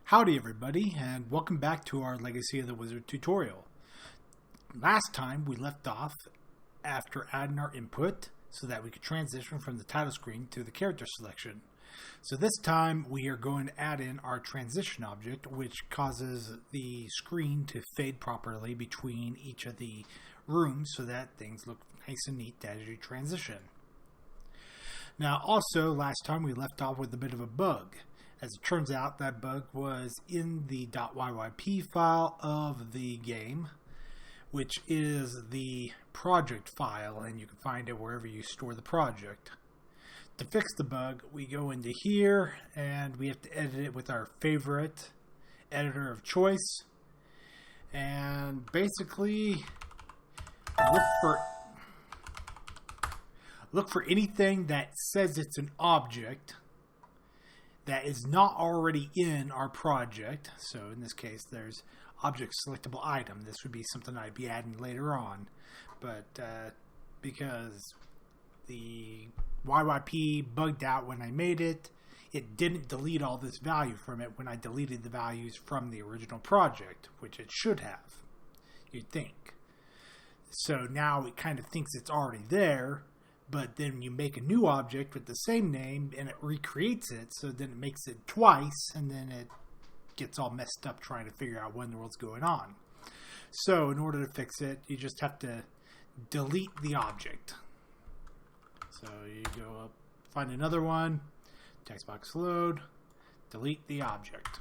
Howdy everybody, and welcome back to our Legacy of the Wizard tutorial. Last time we left off after adding our input so that we could transition from the title screen to the character selection. So this time we are going to add in our transition object, which causes the screen to fade properly between each of the rooms so that things look nice and neat as you transition. Now also, last time we left off with a bit of a bug. As it turns out, that bug was in the .yyp file of the game, which is the project file, and you can find it wherever you store the project. To fix the bug, we go into here, and we have to edit it with our favorite editor of choice. And basically, look for anything that says it's an object that is not already in our project. So in this case, there's object selectable item. This would be something I'd be adding later on. But because the YYP bugged out when I made it, it didn't delete all this value from it when I deleted the values from the original project, which it should have, you'd think. So now it kind of thinks it's already there, but then you make a new object with the same name and it recreates it, so then it makes it twice, and then it gets all messed up trying to figure out what in the world's going on. So in order to fix it, you just have to delete the object. So you go up, find another one, text box load, delete the object.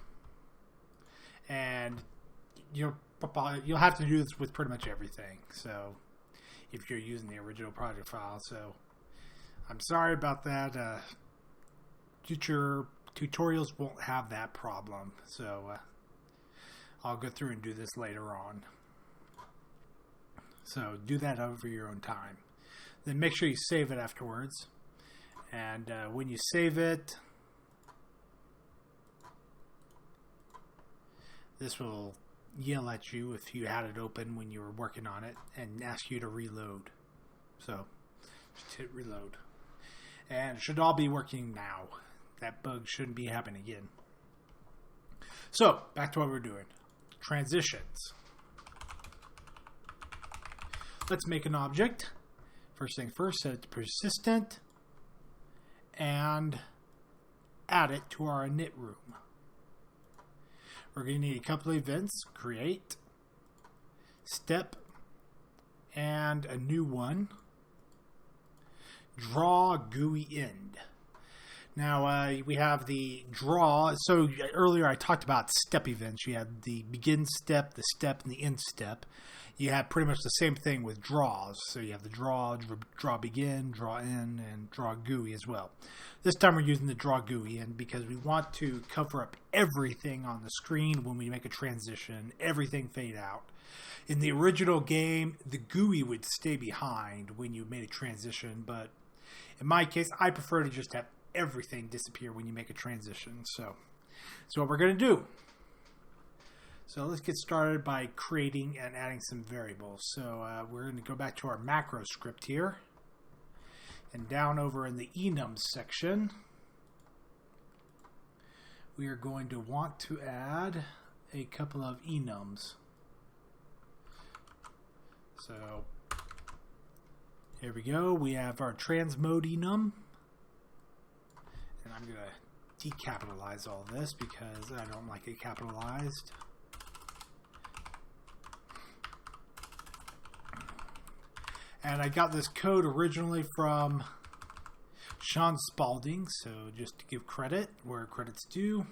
And you'll have to do this with pretty much everything. So if you're using the original project file. So I'm sorry about that. Future tutorials won't have that problem. So I'll go through and do this later on. So do that over your own time. Then make sure you save it afterwards. And when you save it, this will yell at you if you had it open when you were working on it and ask you to reload. So just hit reload. And it should all be working now. That bug shouldn't be happening again. So back to what we're doing. Transitions. Let's make an object. First thing first, set it to persistent and add it to our init room. We're going to need a couple of events, create, step, and a new one, draw GUI end. Now we have the draw. So earlier I talked about step events. You have the begin step, the step, and the end step. You have pretty much the same thing with draws. So you have the draw begin, draw end, and draw GUI as well. This time we're using the draw GUI end because we want to cover up everything on the screen when we make a transition, everything fade out. In the original game, the GUI would stay behind when you made a transition, but in my case, I prefer to just have everything disappear when you make a transition. So that's what we're going to do. So let's get started by creating and adding some variables. So we're going to go back to our macro script here. And down over in the enums section, we are going to want to add a couple of enums. So here we go. We have our transmode enum. And I'm going to decapitalize all this because I don't like it capitalized. And I got this code originally from Sean Spalding, so just to give credit where credit's due.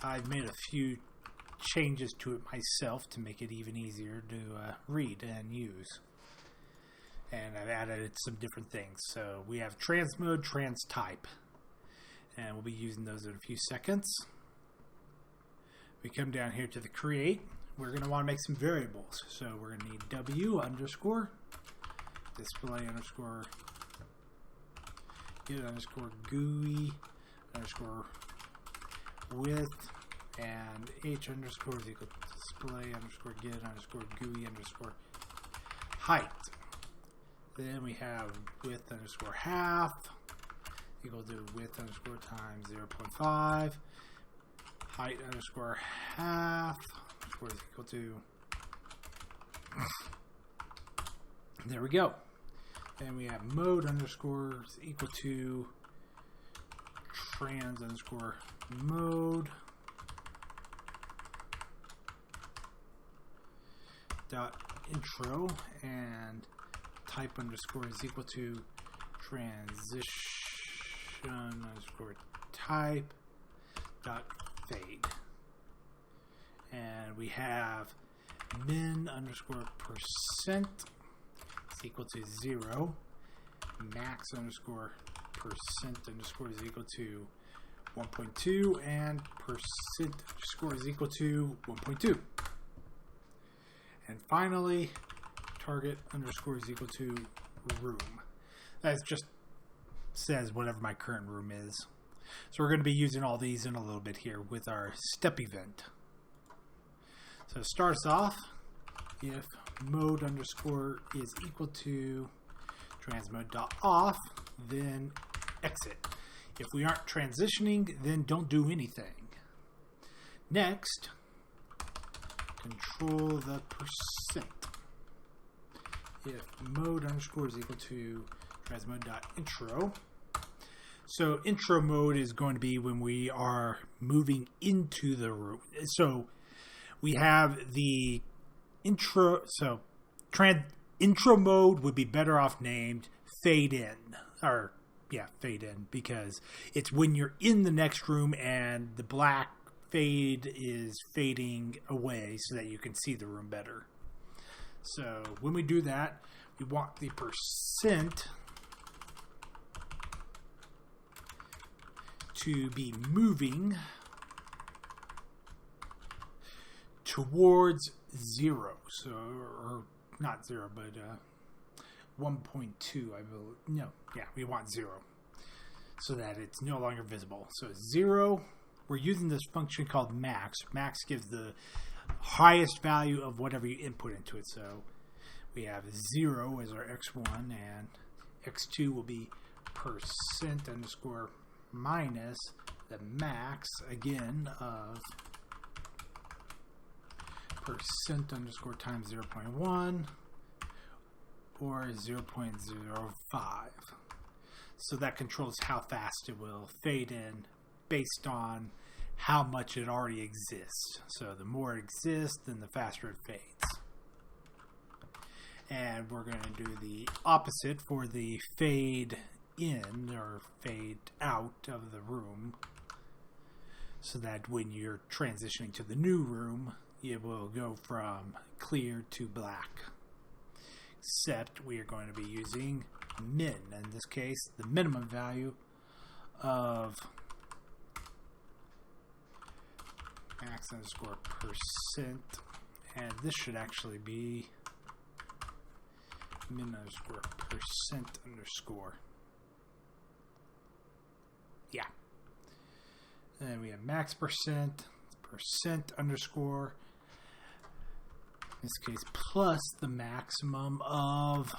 I've made a few changes to it myself to make it even easier to read and use. And I've added some different things. So we have transmode, transtype, and we'll be using those in a few seconds. We come down here to the create. We're going to want to make some variables. So we're going to need W underscore display underscore get underscore GUI underscore width, and H underscore is equal to display underscore get underscore GUI underscore height. Then we have width underscore half, equal to width underscore times 0.5. Height underscore half underscore is equal to. There we go. And we have mode underscore is equal to trans underscore mode dot intro, and type underscore is equal to transition underscore type dot fade. And we have min underscore percent is equal to 0. Max underscore percent underscore is equal to 1.2, and percent underscore is equal to 1.2. And finally, target underscore is equal to room. That just says whatever my current room is. So we're going to be using all these in a little bit here with our step event. So it starts off if mode underscore is equal to transmode dot off, then exit. If we aren't transitioning, then don't do anything. Next, control the percent. If mode underscore is equal to transmode dot intro. So intro mode is going to be when we are moving into the room. So we have the intro. So intro mode would be better off named fade in, or fade in, because it's when you're in the next room and the black fade is fading away so that you can see the room better. So when we do that, we want the percent to be moving towards 0. So, or not 0, but 1.2, I believe. No, we want 0 so that it's no longer visible. So 0, we're using this function called max. Max gives the highest value of whatever you input into it. So we have 0 as our x1, and x2 will be percent underscore minus the max again of percent underscore times 0.1 or 0.05. So that controls how fast it will fade in based on how much it already exists. So the more it exists, then the faster it fades. And we're going to do the opposite for the fade in or fade out of the room, so that when you're transitioning to the new room, it will go from clear to black. Except we are going to be using min. In this case, the minimum value of max underscore percent, and this should actually be min underscore percent underscore. And we have max percent underscore, in this case, plus the maximum of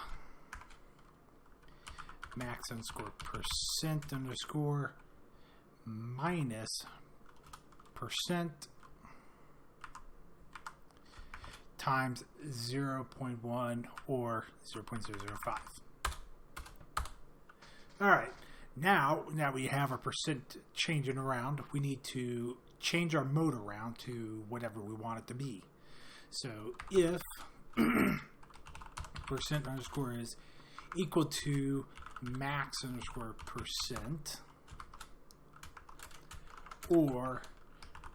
max underscore percent underscore minus percent times 0.1 or 0.005. All right. Now we have our percent changing around, we need to change our mode around to whatever we want it to be. So if percent underscore is equal to max underscore percent, or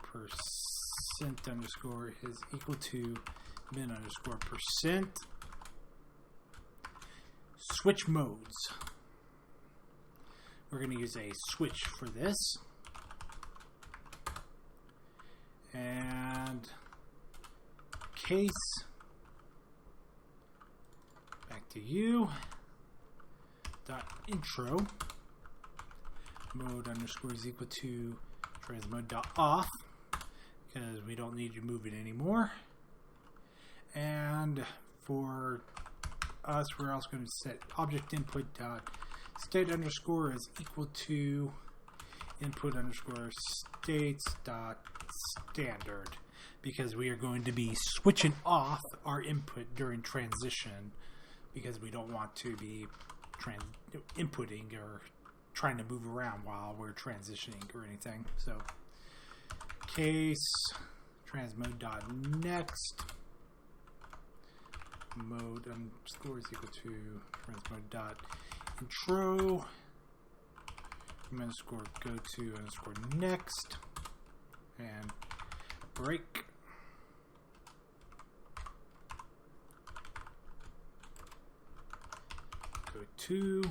percent underscore is equal to min underscore percent, switch modes. We're going to use a switch for this. And case, back to you, dot intro, mode underscore is equal to transmode dot off, because we don't need you moving anymore. And for us, we're also going to set object input dot State underscore is equal to input underscore states dot standard, because we are going to be switching off our input during transition, because we don't want to be inputting or trying to move around while we're transitioning or anything. So case transmode dot next mode underscore is equal to transmode dot intro underscore go to underscore next and break. Go to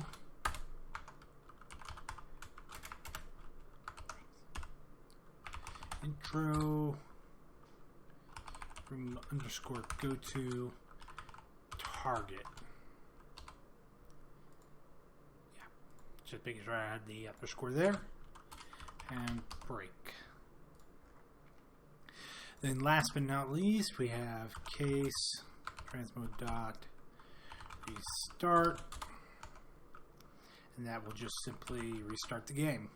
intro from underscore go to target. Yeah, just making sure I had the underscore there and break. Then last but not least, we have case transmode dot restart, and that will just simply restart the game.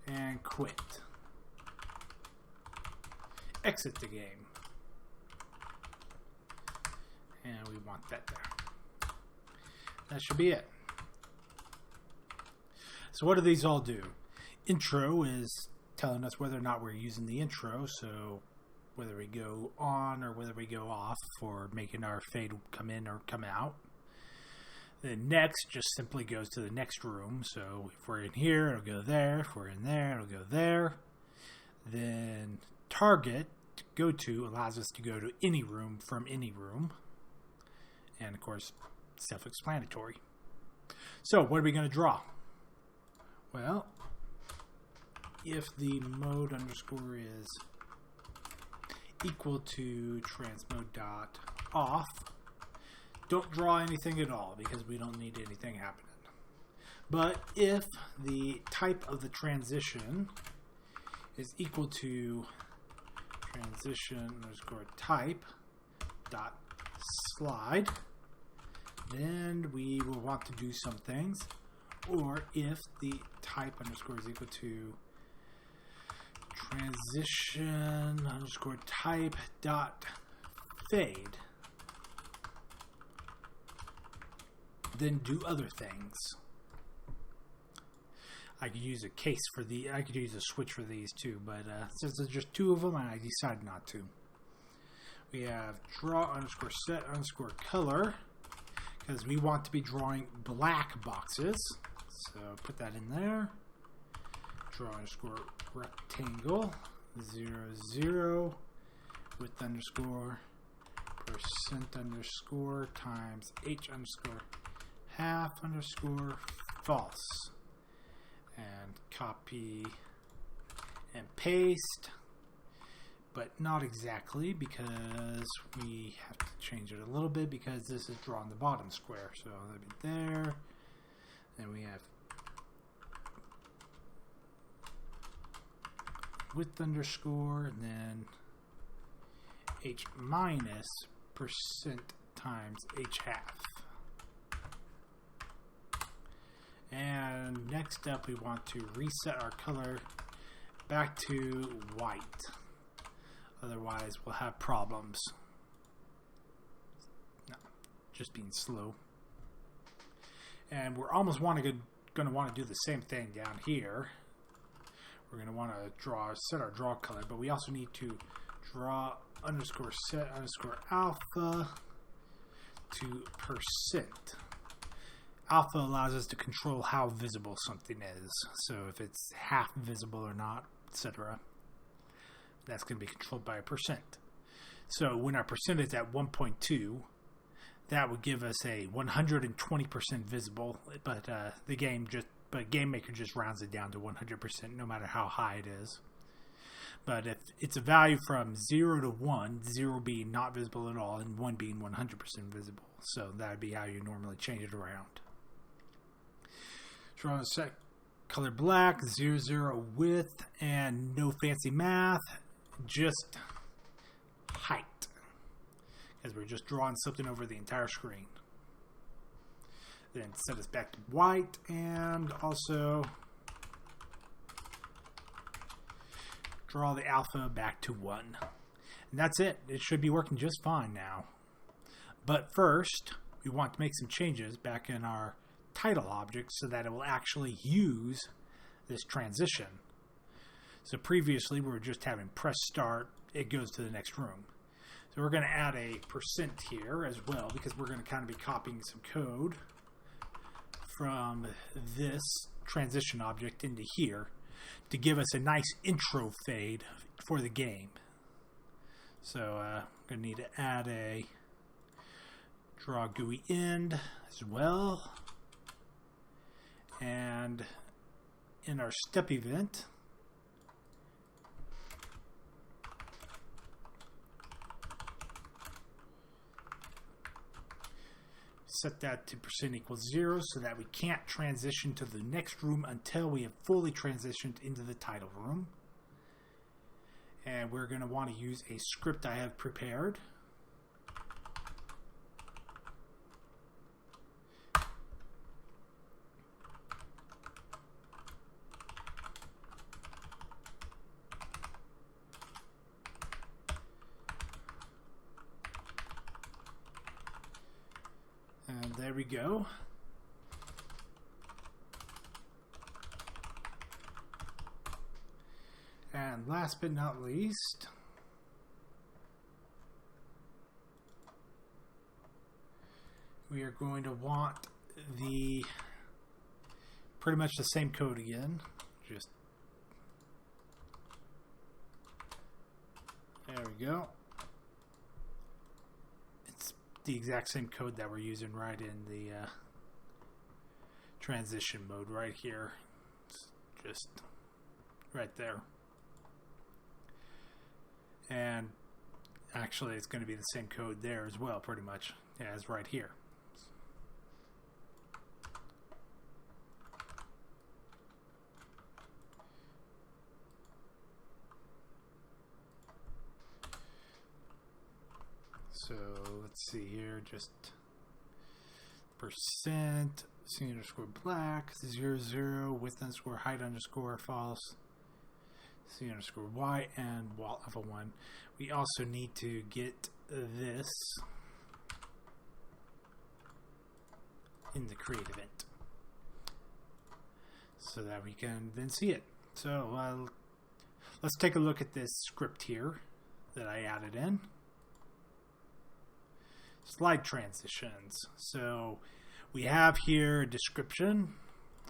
And quit. Exit the game. And we want that there. That should be it. So what do these all do? Intro is telling us whether or not we're using the intro, so whether we go on or whether we go off for making our fade come in or come out. Then next just simply goes to the next room. So if we're in here, it'll go there. If we're in there, it'll go there. Then target, go to, allows us to go to any room from any room. And of course, self-explanatory. So what are we going to draw? Well, if the mode underscore is equal to transmode dot off, don't draw anything at all because we don't need anything happening. But if the type of the transition is equal to transition underscore type dot slide, then we will want to do some things. Or if the type underscore is equal to transition underscore type dot fade, then do other things. I could use a case for I could use a switch for these too, but since there's just two of them, I decided not to. We have draw underscore set underscore color, because we want to be drawing black boxes. So put that in there. Draw underscore rectangle 0 0 with underscore percent underscore times h underscore half underscore false, and copy and paste, but not exactly, because we have to change it a little bit because this is drawn the bottom square. So that'll be there. Then we have width underscore, and then h minus percent times h half. And next up, we want to reset our color back to white. Otherwise, we'll have problems. No, just being slow. And we're almost going to want to do the same thing down here. We're going to want to set our draw color, but we also need to draw underscore set underscore alpha to percent. Alpha allows us to control how visible something is. So if it's half visible or not, etc. That's going to be controlled by a percent. So when our percent is at 1.2, that would give us a 120% visible, but GameMaker just rounds it down to 100% no matter how high it is. But if it's a value from 0 to 1, 0 being not visible at all and 1 being 100% visible. So that would be how you normally change it around. Draw a set color black, 0 0 width, and no fancy math, just height, because we're just drawing something over the entire screen. Then set us back to white, and also draw the alpha back to 1. And that's it. It should be working just fine now. But first, we want to make some changes back in our title object so that it will actually use this transition. So previously we were just having press start, it goes to the next room. So we're going to add a % here as well, because we're going to kind of be copying some code from this transition object into here to give us a nice intro fade for the game. So I'm going to need to add a draw GUI end as well. And in our step event, set that to %=0 so that we can't transition to the next room until we have fully transitioned into the title room. And we're going to want to use a script I have prepared. And there we go. And last but not least, we are going to want the pretty much the same code again. Just there we go. It's the exact same code that we're using right in the transition mode right here. It's just right there. And actually it's going to be the same code there as well, pretty much, as right here. So let's see here, just percent C_black 00 width underscore height underscore false C_y and wall alpha 1. We also need to get this in the create event so that we can then see it. So let's take a look at this script here that I added in. Slide transitions. So we have here a description,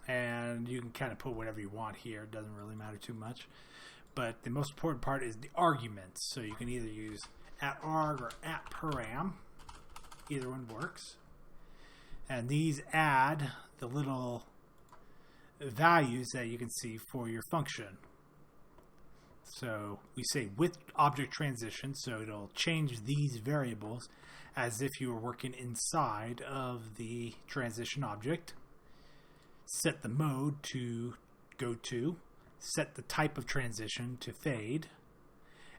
and you can kind of put whatever you want here. It doesn't really matter too much. But the most important part is the arguments. So you can either use @arg or @param. Either one works. And these add the little values that you can see for your function. So we say with object transition, so it'll change these variables as if you were working inside of the transition object. Set the mode to go to. Set the type of transition to fade,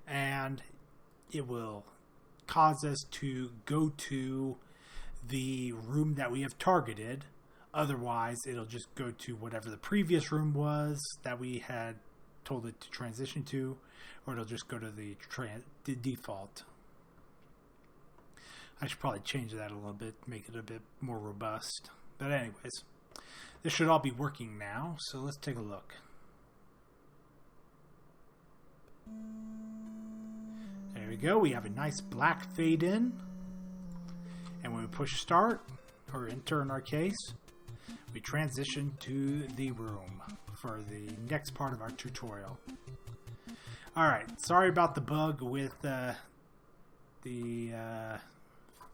and it will cause us to go to the room that we have targeted. Otherwise, it'll just go to whatever the previous room was that we had told it to transition to, or it'll just go to the default. I should probably change that a little bit, make it a bit more robust. But anyways, this should all be working now, so let's take a look. There we go. We have a nice black fade in. And when we push start, or enter in our case, we transition to the room for the next part of our tutorial. Alright, sorry about the bug with the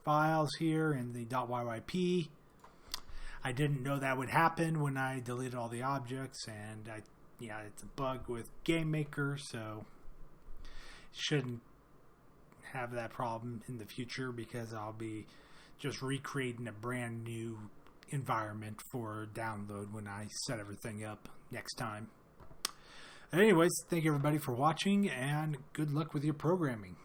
files here in the .yyp. I didn't know that would happen when I deleted all the objects, and it's a bug with GameMaker, so shouldn't have that problem in the future because I'll be just recreating a brand new environment for download when I set everything up next time. Anyways, thank you everybody for watching, and good luck with your programming.